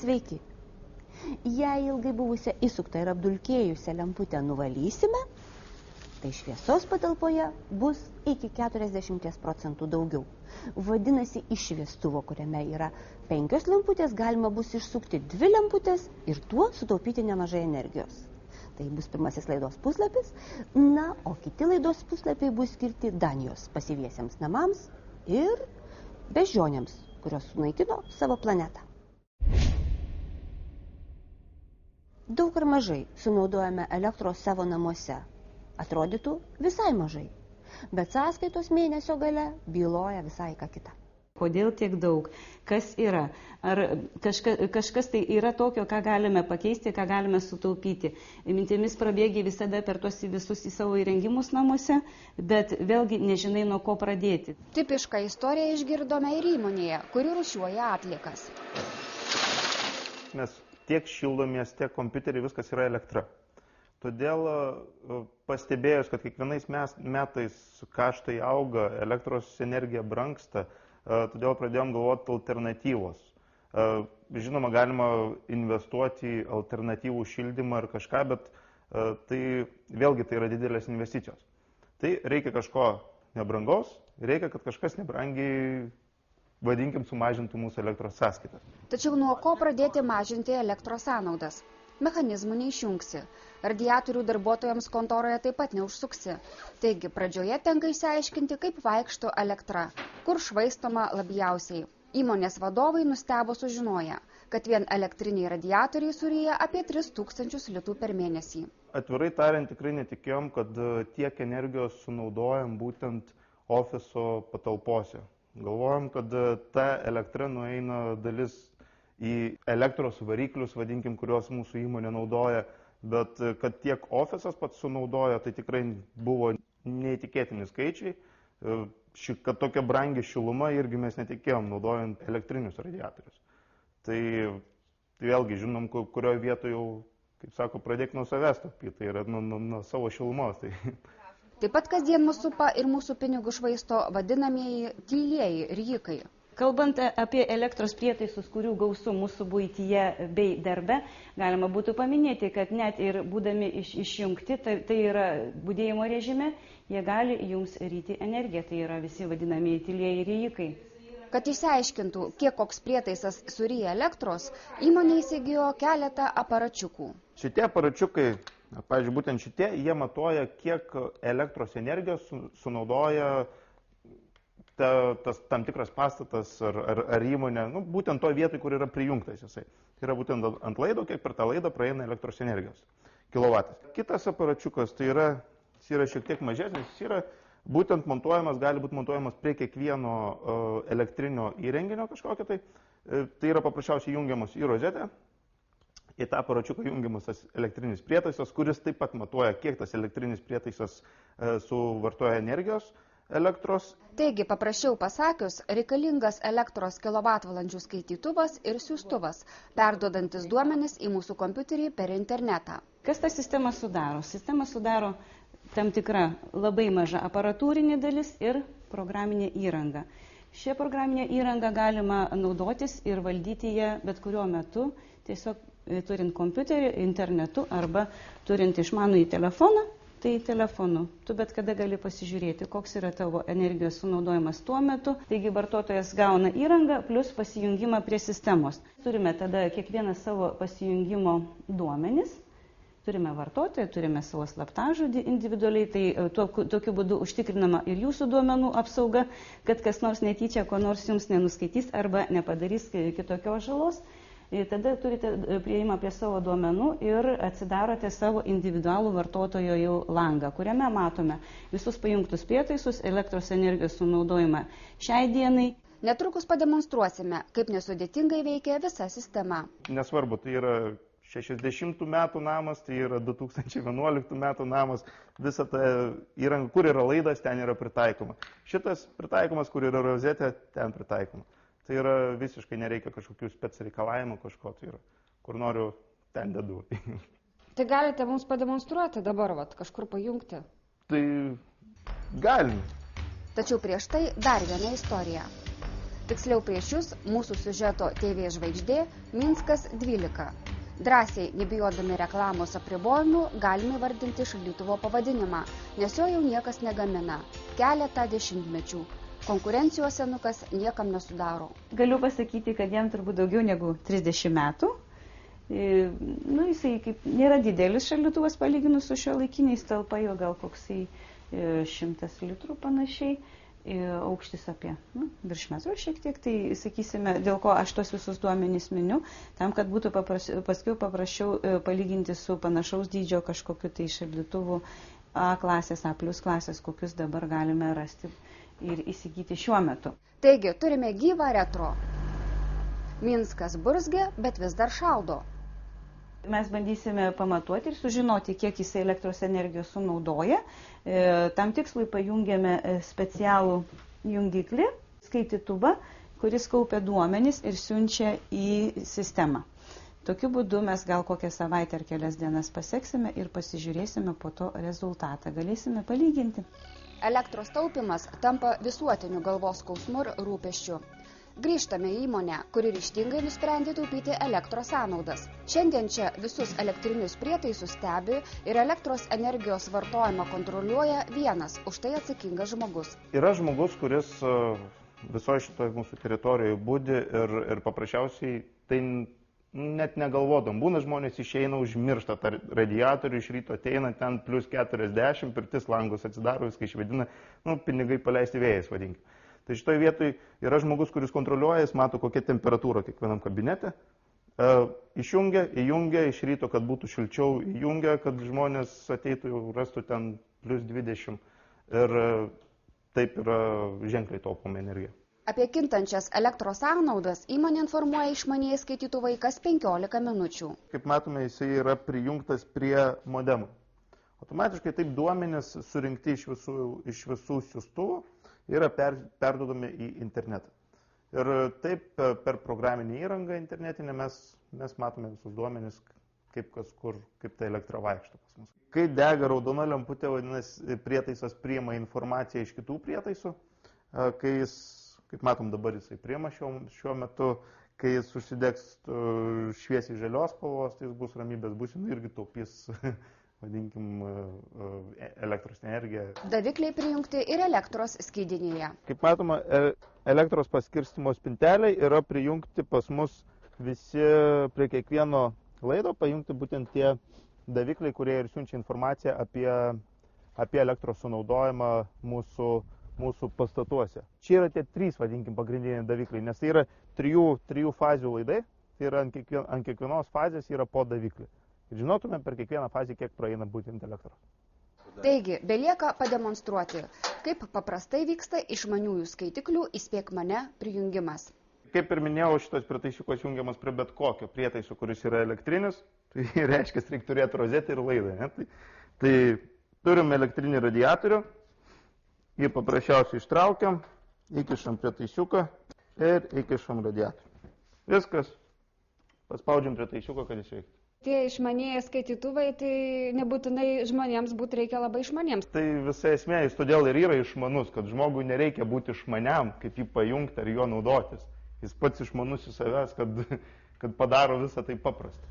sveiki. Jei ilgai buvusią įsuktą ir apdulkėjusią lemputę nuvalysime, tai šviesos patalpoje bus iki 40% daugiau. Vadinasi, iš šviestuvo, kuriame yra 5 lemputės, galima bus išsukti 2 lemputės ir tuo sutaupyti nemažai energijos. Tai bus pirmasis laidos puslapis, na, o kiti laidos puslapiai bus skirti Danijos pasyviesiems namams ir beždžionėms, kurios sunaikino savo planetą. Daug ar mažai sunaudojame elektros savo namuose. Atrodytų visai mažai, bet sąskaitos mėnesio gale byloja visai ką kitą. Kodėl tiek daug? Kas yra? Ar kažkas tai yra tokio, ką galime pakeisti, ką galime sutaupyti? Mintimis prabėgi visada per tuos visus į savo įrengimus namuose, bet vėlgi nežinai, nuo ko pradėti. Tipišką istoriją išgirdome ir įmonėje, kuri rūšiuoja atliekas. Mes tiek šildomės, tiek kompiuteriai, viskas yra elektra. Todėl pastebėjus, kad kiekvienais metais kaštai auga, elektros energija brangsta, todėl pradėjom galvoti alternatyvos. Žinoma, galima investuoti į alternatyvų šildymą ir kažką, bet tai vėlgi tai yra didelės investicijos. Tai reikia kažko nebrangaus, reikia, kad kažkas nebrangiai, vadinkim, sumažintų mūsų elektros sąskaitas. Tačiau nuo ko pradėti mažinti elektros sąnaudas? Mechanizmų neišjungsi. Radiatorių darbuotojams kontoroje taip pat neužsuksi. Taigi, pradžioje tenka išsiaiškinti, kaip vaikšto elektra, kur švaistoma labiausiai. Įmonės vadovai nustebo sužinoję, kad vien elektriniai radiatoriai suryja apie 3000 litų per mėnesį. Atvirai tariant, tikrai netikėjom, kad tiek energijos sunaudojam būtent ofiso patalpose. Galvojam, kad ta elektra nueina dalis į elektros variklius, vadinkim, kuriuos mūsų įmonė naudoja, bet kad tiek ofisas pats sunaudoja, tai tikrai buvo neįtikėtini skaičiai. Kad tokia brangi šiluma irgi mes netikėjom, naudojant elektrinius radiatorius. Tai vėlgi žinom, kurioje vietoje jau, kaip sako, pradėk nuo savęs taupyti, tai yra nuo savo šilumos. Tai. Taip pat kasdien mus supa ir mūsų pinigų švaisto vadinamieji tylieji rijikai. Kalbant apie elektros prietaisus, kurių gausu mūsų buityje bei darbe, galima būtų paminėti, kad net ir būdami išjungti, tai yra budėjimo režime, jie gali jums ryti energiją, tai yra visi vadinamieji tylieji rijikai. Kad išsiaiškintų, kiek koks prietaisas suryja elektros, įmonė įsigijo keletą aparačiukų. Šitie aparačiukai, pavyzdžiui, būtent šitie, jie matuoja, kiek elektros energijos sunaudoja tas tam tikras pastatas ar įmonė, būtent to vietoj, kur yra prijungtas jisai. Tai yra būtent ant laido, kiek per tą laidą praeina elektros energijos kilovatas. Kitas aparačiukas, tai yra šiek tiek mažesnis, jis yra būtent montuojamas, gali būti montuojamas prie kiekvieno elektrinio įrenginio kažkokio tai. Tai yra paprasčiausiai jungiamas į rozetę. Į tą aparačiuką jungiamas tas elektrinis prietaisas, kuris taip pat matuoja, kiek tas elektrinis prietaisas suvartoja energijos. Elektros. Taigi, paprasčiau pasakius, reikalingas elektros kilovatvalandžių skaitytuvas ir siųstuvas, perduodantis duomenis į mūsų kompiuterį per internetą. Kas tą sistemą sudaro? Sistemą sudaro tam tikra labai maža aparatūrinė dalis ir programinė įranga. Šią programinę įrangą galima naudotis ir valdyti ją bet kuriuo metu, tiesiog turint kompiuterį, internetu arba turint išmanųjį telefoną. Tai telefonu. Tu bet kada gali pasižiūrėti, koks yra tavo energijos sunaudojimas tuo metu. Taigi vartotojas gauna įrangą plus pasijungimą prie sistemos. Turime tada kiekvieną savo pasijungimo duomenis. Turime vartotoją, turime savo slaptažodį individualiai. Tai tokiu būdu užtikrinama ir jūsų duomenų apsauga, kad kas nors netyčia ko nors jums nenuskaitys arba nepadarys kitokios žalos. Tada turite prieimą prie savo duomenų ir atsidarote savo individualų vartotojo jau langą, kuriame matome visus pajungtus prietaisus, elektros energijos sunaudojimą šiai dienai. Netrukus pademonstruosime, kaip nesudėtingai veikia visa sistema. Nesvarbu, tai yra 60 metų namas, tai yra 2011 metų namas, visa ta įranga, kur yra laidas, ten yra pritaikoma. Šitas pritaikomas, kur yra rozetė, ten pritaikoma. Tai yra visiškai nereikia kažkokių spec reikalavimų, kažko tai yra. Kur noriu, ten dedu. Tai galite mums pademonstruoti dabar, kažkur pajungti? Tai galim. Tačiau prieš tai dar viena istorija. Tiksliau prieš jūs mūsų siužeto TV žvaigždė Minskas 12. Drąsiai, nebijodami reklamos apribojimų, galime vardinti šaldytuvo pavadinimą, nes jo jau niekas negamina. Keletą dešimtmečių. Konkurencijos senukas niekam nesudaro. Galiu pasakyti, kad jam turbūt daugiau negu 30 metų. Jisai kaip nėra didelis šaldytuvas palyginus su šiuolaikiniais, talpa jo gal koksai 100 litrų panašiai. Aukštis apie virš metro šiek tiek, tai sakysime, dėl ko aš tos visus duomenys miniu, tam, kad būtų paskiau paprasčiau palyginti su panašaus dydžio kažkokiu tai šaldytuvu A klasės, A plus klasės, kokius dabar galime rasti ir įsigyti šiuo metu. Taigi, turime gyvą retro. Minskas burzgia, bet vis dar šaldo. Mes bandysime pamatuoti ir sužinoti, kiek jis elektros energijos sunaudoja. Tam tikslui pajungėme specialų jungiklį, skaitytuvą, kuris kaupia duomenis ir siunčia į sistemą. Tokiu būdu mes gal kokią savaitę ar kelias dienas paseksime ir pasižiūrėsime po to rezultatą. Galėsime palyginti. Elektros taupimas tampa visuotiniu galvos skausmu ir rūpesčiu. Grįžtame į įmonę, kuri ryžtingai nusprendė taupyti elektros sąnaudas. Šiandien čia visus elektrinius prietaisus stebi ir elektros energijos vartojimą kontroliuoja vienas už tai atsakingas žmogus. Yra žmogus, kuris visoje šitoje mūsų teritorijoje būdi ir paprasčiausiai tai net negalvodom. Būna žmonės išeina, užmiršta tą radiatorių, iš ryto ateina ten plus 40, pirtis langus atsidaro, viską išvedina, pinigai paleisti vėjais, vadinkime. Tai šitoje vietoje yra žmogus, kuris kontroliuoja, jis mato, kokia temperatūra kiekvienam kabinete. Išjungia, įjungia, iš ryto, kad būtų šilčiau, įjungia, kad žmonės ateitų, rastų ten plus 20. Ir taip yra ženkliai taupoma energija. Apie kintančias elektros sąnaudas įmonė informuoja išmanieji skaitytuvai kas 15 minučių. Kaip matome, jisai yra prijungtas prie modemų. Automatiškai taip duomenys surinkti iš visų siųstuvų yra perduodami į internetą. Ir taip per programinį įrangą internetinę mes matome visus duomenis, kaip kas kur, kaip ta elektra vaikšto pas mus. Kai dega raudona lemputė, vadinasi, prietaisas priima informaciją iš kitų prietaisų, kai jis, kaip matom dabar, jisai priima šiuo metu, kai jis užsidegs šviesiai žalios spalvos, tai jis bus ramybės būsenoj, irgi taupys vadinkim, elektros energiją. Davikliai prijungti ir elektros skydinėje. Kaip matoma, elektros paskirstymo spintelė yra prijungti pas mus visi prie kiekvieno laido, pajungti būtent tie davikliai, kurie ir siunčia informaciją apie elektros sunaudojimą mūsų pastatuose. Čia yra tie 3, vadinkim, pagrindiniai davikliai, nes tai yra 3 fazių laidai, tai yra ant kiekvienos fazės yra po daviklį. Žinotume per kiekvieną fazę, kiek praeina būtent elektros. Taigi, belieka pademonstruoti, kaip paprastai vyksta išmaniųjų skaitiklių įspėk mane prijungimas. Kaip ir minėjau, šitas prietaisiukas jungiamas prie bet kokio prietaiso, kuris yra elektrinis, tai reiškia, reikia turėti rozetę ir laidą. Ne? Tai turim elektrinį radiatorių, jį paprasčiausiai ištraukiam, įkišam prietaisiuką ir įkišam radiatorių. Viskas, paspaudžiam prietaisiuką, kad jis veiktų. Tie išmanieji skaitytuvai, tai nebūtinai žmonėms būtų reikia labai išmaniems. Tai visa esmė, jis todėl ir yra išmanus, kad žmogui nereikia būti išmaniam, kaip jį pajungti ar jo naudotis. Jis pats išmanus į savęs, kad padaro visą tai paprastą.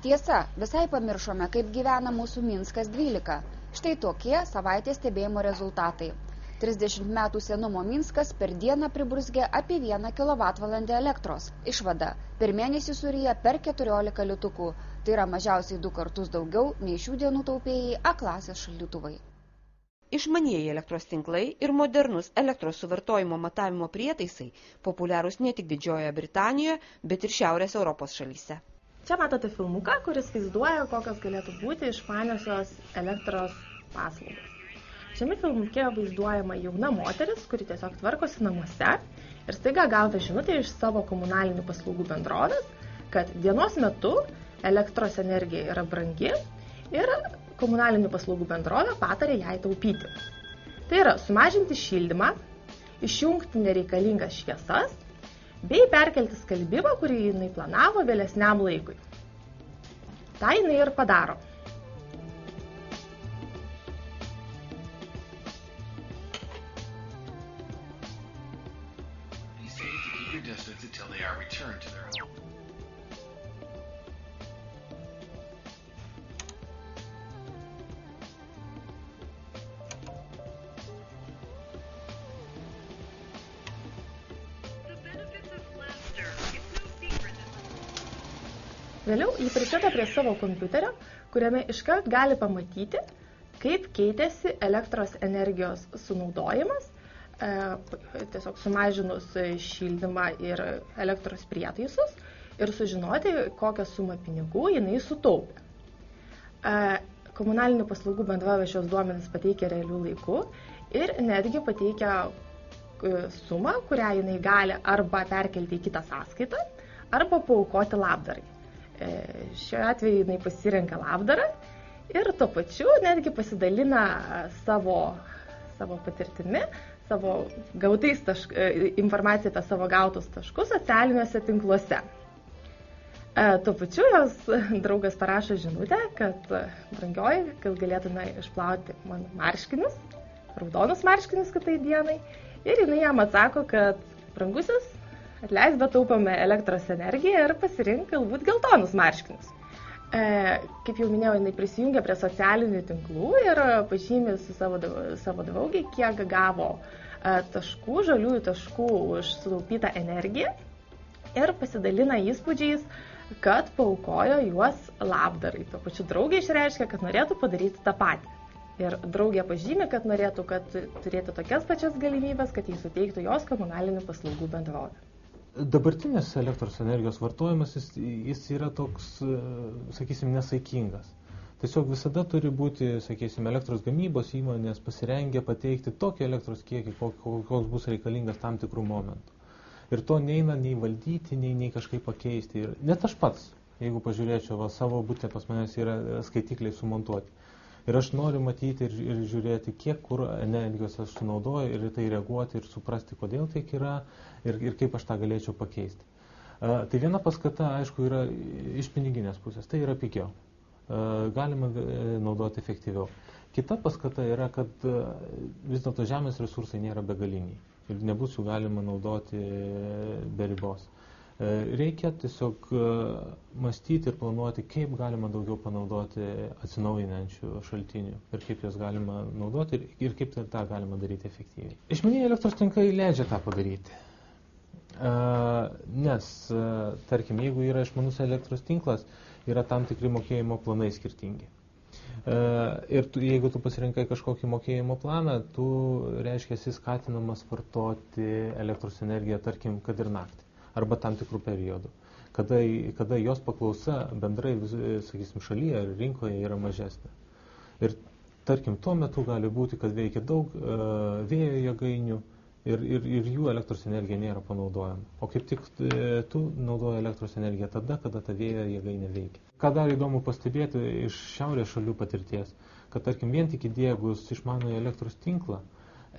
Tiesa, visai pamiršome, kaip gyvena mūsų Minskas 12. Štai tokie savaitės stebėjimo rezultatai. 30 metų senumo Minskas per dieną priburzgia apie 1 kWh elektros. Išvada, per mėnesį suryja per 14 litukų. Tai yra mažiausiai 2 kartus daugiau nei šių dienų taupėjai A klasės šaldytuvai. Išmanieji elektros tinklai ir modernus elektros suvartojimo matavimo prietaisai populiarūs ne tik Didžiojoje Britanijoje, bet ir Šiaurės Europos šalyse. Čia matote filmuką, kuris vaizduoja, kokios galėtų būti išmaniosios elektros paslaugos. Šiame filmuke vaizduojama jauna moteris, kuri tiesiog tvarkosi namuose ir staiga gauta žinutė iš savo komunalinių paslaugų bendrovės, kad dienos metu elektros energija yra brangi ir komunalinių paslaugų bendrovė patarė jai taupyti. Tai yra sumažinti šildymą, išjungti nereikalingas šviesas bei perkelti skalbimą, kurį jinai planavo vėlesniam laikui. Tai jinai ir padaro. walking distance until they are returned to their home. Vėliau jį prisėda prie savo kompiuterio, kuriame iškart gali pamatyti, kaip keitėsi elektros energijos sunaudojimas, tiesiog sumažinus šildymą ir elektros prietaisus ir sužinoti, kokią sumą pinigų jinai sutaupė. Komunalinių paslaugų bendrovė šios duomenys pateikia realių laikų ir netgi pateikia sumą, kurią jinai gali arba perkelti į kitą sąskaitą, arba paaukoti labdarai. Šiuo atveju jinai pasirenka labdarą ir tuo pačiu netgi pasidalina savo patirtimi, savo gautais informaciją apie savo gautus taškus socialiniuose tinkluose. Tuo pačiu jos draugas parašo žinutę, kad brangioji, kad galėtume išplauti mano marškinius, raudonus marškinius kitai dienai. Ir jinai jam atsako, kad brangusis, atleis, bet taupome elektros energiją ir pasirink galbūt geltonus marškinius. Kaip jau minėjau, jinai prisijungia prie socialinių tinklų ir pažymė su savo draugiai, kiek gavo taškų, žaliųjų taškų už sutaupytą energiją ir pasidalina įspūdžiais, kad paaukojo juos labdarai. Tuo pačiu draugė išreiškia, kad norėtų padaryti tą patį. Ir draugė pažymė, kad norėtų, kad turėtų tokias pačias galimybės, kad jį suteiktų jos komunalinių paslaugų bendrovė. Dabartinės elektros energijos vartojimas, jis yra toks, sakysim, nesaikingas. Tiesiog visada turi būti, sakysim, elektros gamybos įmonės pasirengę pateikti tokį elektros kiekį, koks bus reikalingas tam tikrų momentų. Ir to neina nei valdyti, nei kažkaip pakeisti. Ir net aš pats, jeigu pažiūrėčiau, savo bute pas manęs yra skaitikliai sumontuoti. Ir aš noriu matyti ir žiūrėti, kiek kur energijos aš sunaudoju ir tai reaguoti ir suprasti, kodėl taip yra ir kaip aš tą galėčiau pakeisti. Tai viena paskata, aišku, yra iš piniginės pusės, tai yra pigiau. Galima naudoti efektyviau. Kita paskata yra, kad vis dėlto žemės resursai nėra begaliniai ir nebus jų galima naudoti be ribos. Reikia tiesiog mąstyti ir planuoti, kaip galima daugiau panaudoti atsinaujinančių šaltinių ir kaip juos galima naudoti ir kaip tą galima daryti efektyviai. Išmanieji elektros tinklai leidžia tą padaryti, nes, tarkim, jeigu yra išmanus elektros tinklas, yra tam tikri mokėjimo planai skirtingi. Ir jeigu tu pasirinkai kažkokį mokėjimo planą, tu, reiškia, esi skatinamas vartoti elektros energiją, tarkim, kad ir naktį arba tam tikrų periodų, kada jos paklausa bendrai, sakysim, šalyje ar rinkoje yra mažesnė. Ir, tarkim, tuo metu gali būti, kad veikia daug vėjo jėgainių ir jų elektros energija nėra panaudojama. O kaip tik tu naudoji elektros energiją tada, kada ta vėjo jėgainė veikia. Ką dar įdomu pastebėti iš šiaurės šalių patirties, kad, tarkim, vien tik įdiegus išmanųjį elektros tinklą,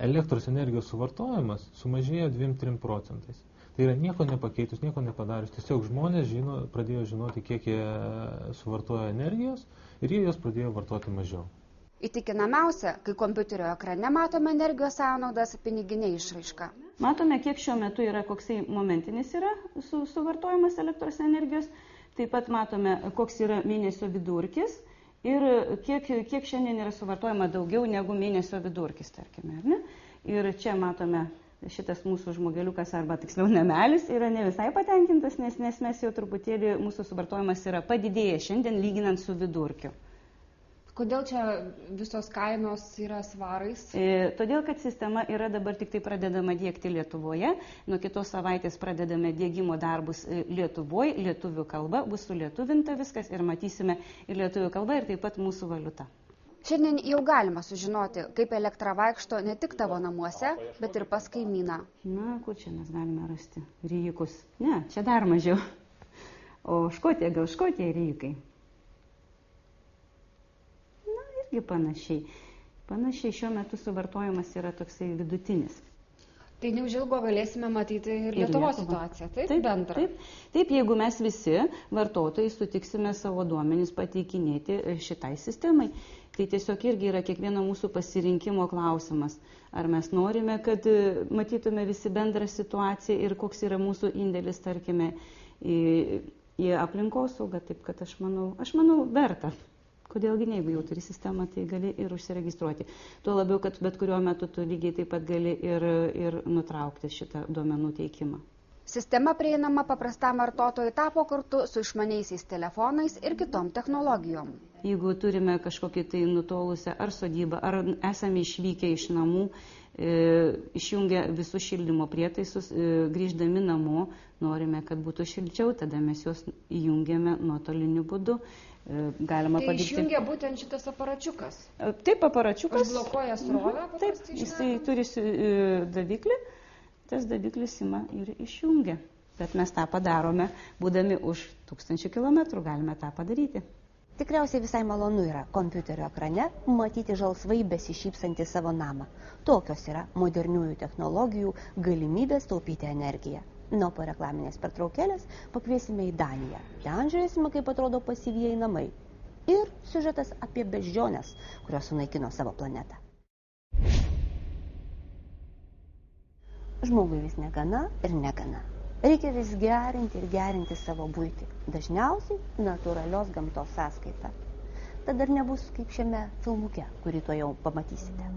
elektros energijos suvartojimas sumažėjo 2-3%. Tai yra nieko nepakeitus, nieko nepadarius. Tiesiog žmonės pradėjo žinoti, kiek jie suvartoja energijos ir jie jos pradėjo vartoti mažiau. Įtikinamiausia, kai kompiuterio ekrane matome energijos sąnaudas, piniginė išraiška. Matome, kiek šiuo metu yra, koksai momentinis yra suvartojimas elektros energijos. Taip pat matome, koks yra mėnesio vidurkis ir kiek šiandien yra suvartojama daugiau negu mėnesio vidurkis, tarkime, ar ne? Ir čia matome, šitas mūsų žmogeliukas arba tiksliau namelis yra ne visai patenkintas, nes mes jau truputėlį mūsų suvartojimas yra padidėjęs šiandien lyginant su vidurkiu. Kodėl čia visos kainos yra svarais? Todėl, kad sistema yra dabar tik tai pradedama diegti Lietuvoje. Nuo kitos savaitės pradedame diegimo darbus Lietuvoje, lietuvių kalba, bus sulietuvinta viskas ir matysime ir lietuvių kalba ir taip pat mūsų valiuta. Šiandien jau galima sužinoti, kaip elektra vaikšto ne tik tavo namuose, bet ir pas kaimyną. Na, kur čia mes galime rasti? Ryjikus. Ne, čia dar mažiau. O Škotija, gal Škotija ryjikai? Na, irgi panašiai. Panašiai šiuo metu suvartojimas yra toksai vidutinis. Tai neužilgo galėsime matyti ir Lietuvos situaciją, taip bendrą? Taip, jeigu mes visi vartotojai sutiksime savo duomenis pateikinėti šitai sistemai. Tai tiesiog irgi yra kiekvieno mūsų pasirinkimo klausimas. Ar mes norime, kad matytume visi bendrą situaciją ir koks yra mūsų indėlis, tarkime, į aplinkosaugą. Taip kad aš manau verta. Kodėlgi ne, jeigu jau turi sistemą, tai gali ir užsiregistruoti. Tuo labiau, kad bet kuriuo metu tu lygiai taip pat gali ir nutraukti šitą duomenų teikimą. Sistema prieinama paprastam vartotojui tapo kartu su išmaniaisiais telefonais ir kitom technologijom. Jeigu turime kažkokį tai nutolusią ar sodybą, ar esame išvykę iš namų, išjungę visus šildymo prietaisus, grįždami namo, norime, kad būtų šilčiau, tada mes juos įjungiame nuotoliniu būdu. Galima Tai padaryti. išjungia būtent šitas aparačiukas. Taip, aparačiukas. Užblokuoja srovę. Taip, jisai turi daviklį. Tas daviklis ima ir išjungia. Bet mes tą padarome, būdami už 1000 kilometrų, galime tą padaryti. Tikriausiai visai malonu yra kompiuterio ekrane matyti žalsvai besišypsantį savo namą. Tokios yra moderniųjų technologijų galimybės taupyti energiją. Nuo po reklaminės pertraukėlės pakviesime į Daniją. Ten žiūrėsime, kaip atrodo pasyvieji namai. Ir siužetas apie beždžiones, kurios sunaikino savo planetą. Žmogui vis negana ir negana. Reikia vis gerinti ir gerinti savo buitį. Dažniausiai natūralios gamtos sąskaita. Tad dar nebus kaip šiame filmuke, kurį to jau pamatysite.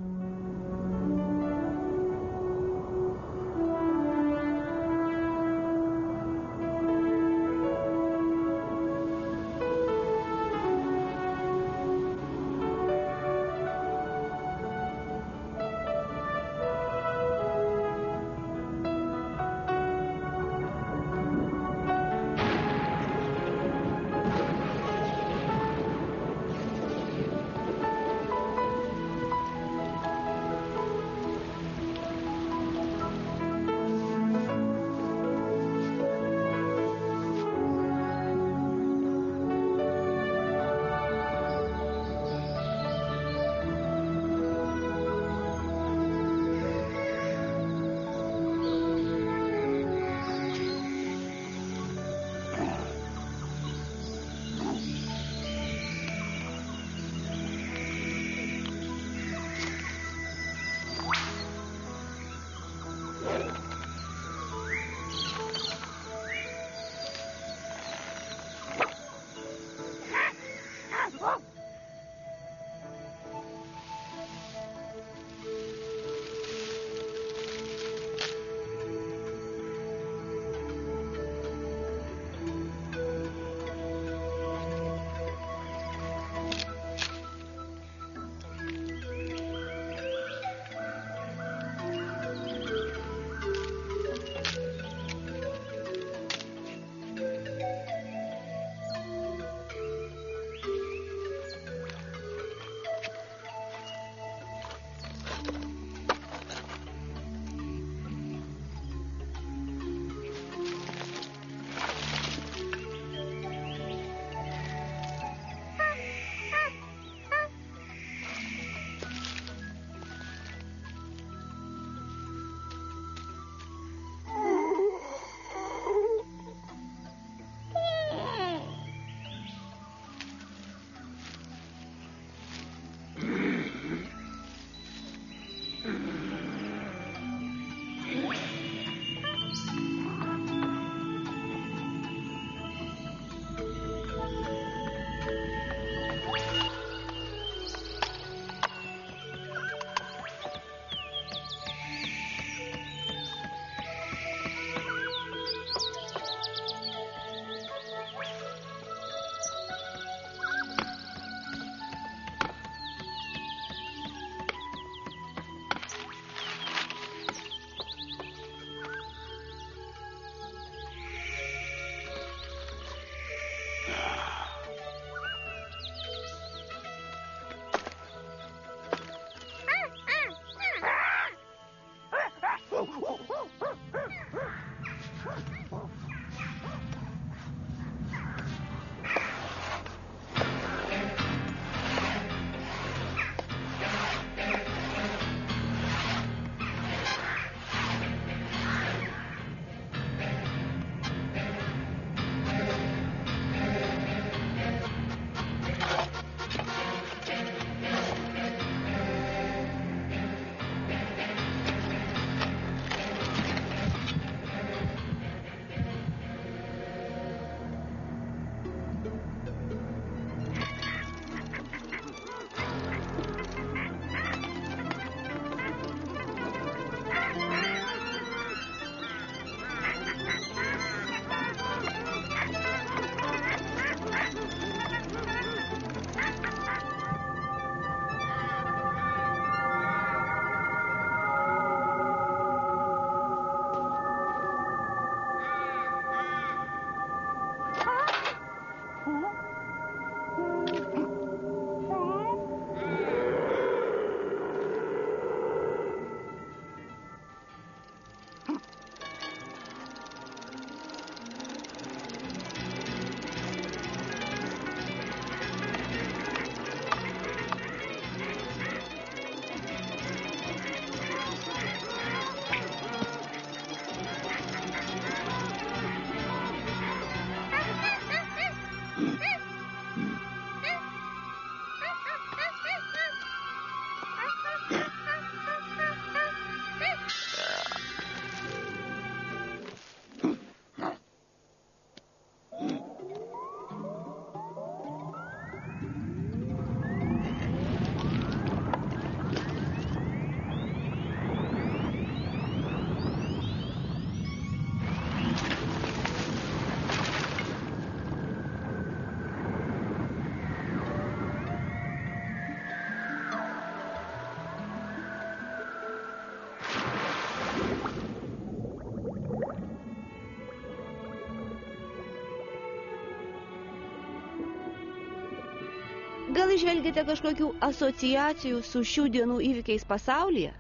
Gal išvelgite kažkokių asociacijų su šių dienų įvykiais pasaulyje?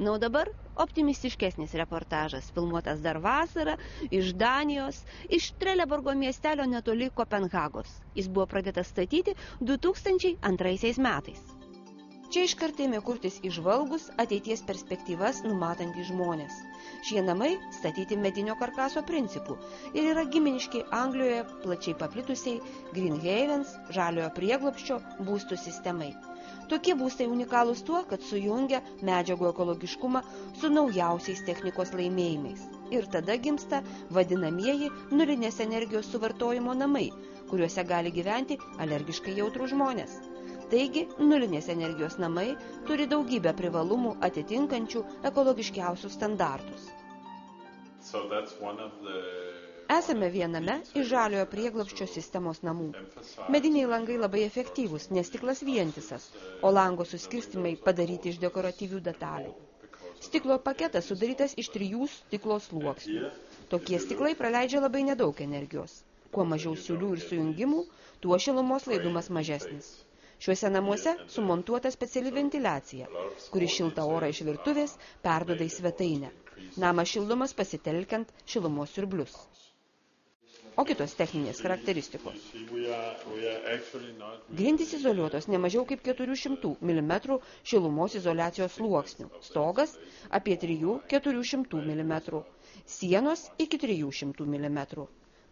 Na, o dabar optimistiškesnis reportažas, filmuotas dar vasarą, iš Danijos, iš Trelleborgo miestelio netoli Kopenhagos. Jis buvo pradėtas statyti 2002 metais. Čia iškart ėmė kurtis įžvalgus ateities perspektyvas numatantys žmonės. Šie namai statyti medinio karkaso principų ir yra giminiški Anglijoje plačiai paplitusiai Green Havens, žaliojo prieglobsčio būstų sistemai. Tokie būstai unikalūs tuo, kad sujungia medžiagų ekologiškumą su naujausiais technikos laimėjimais. Ir tada gimsta vadinamieji nulinės energijos suvartojimo namai, kuriuose gali gyventi alergiškai jautrūs žmonės. Taigi, nulinės energijos namai turi daugybę privalumų atitinkančių ekologiškiausius standartus. Esame viename iš žaliojo prieglobsčio sistemos namų. Mediniai langai labai efektyvūs, nes stiklas vientisas, o lango suskirstimai padaryti iš dekoratyvių detalių. Stiklo paketas sudarytas iš 3 stiklo sluoksnių. Tokie stiklai praleidžia labai nedaug energijos. Kuo mažiau siūlių ir sujungimų, tuo šilumos laidumas mažesnis. Šiuose namuose sumontuota speciali ventiliacija, kuri šiltą orą iš virtuvės perduoda į svetainę. Namas šildomas pasitelkiant šilumos siurblius. O kitos techninės charakteristikos. Grindys izoliuotos ne mažiau kaip 400 mm šilumos izoliacijos sluoksnių. Stogas apie 300–400 mm. Sienos iki 300 mm.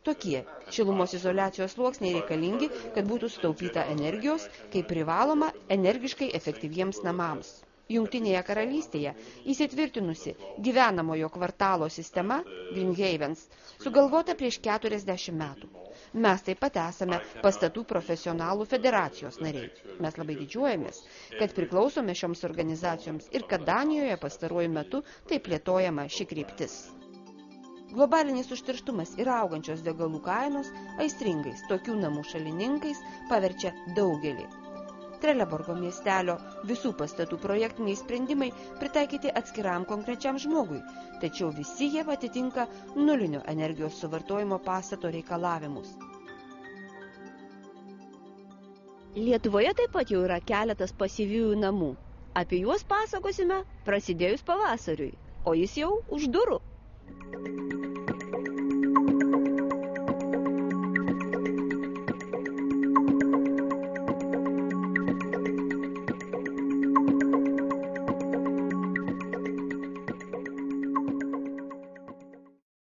Tokie šilumos izoliacijos sluoksniai reikalingi, kad būtų sutaupyta energijos, kaip privaloma energiškai efektyviems namams. Jungtinėje karalystėje įsitvirtinusi gyvenamojo kvartalo sistema Green Havens sugalvota prieš 40 metų. Mes taip pat esame pastatų profesionalų federacijos nariai. Mes labai didžiuojamės, kad priklausome šioms organizacijoms ir kad Danijoje pastaruoju metu taip plėtojama ši kryptis. Globalinis užterštumas ir augančios degalų kainos aistringais tokių namų šalininkais paverčia daugelį. Trelleborgo miestelio visų pastatų projektiniai sprendimai pritaikyti atskiram konkrečiam žmogui, tačiau visi jie atitinka nulinio energijos suvartojimo pastato reikalavimus. Lietuvoje taip pat jau yra keletas pasyviųjų namų. Apie juos pasakosime prasidėjus pavasariui, o jis jau už durų.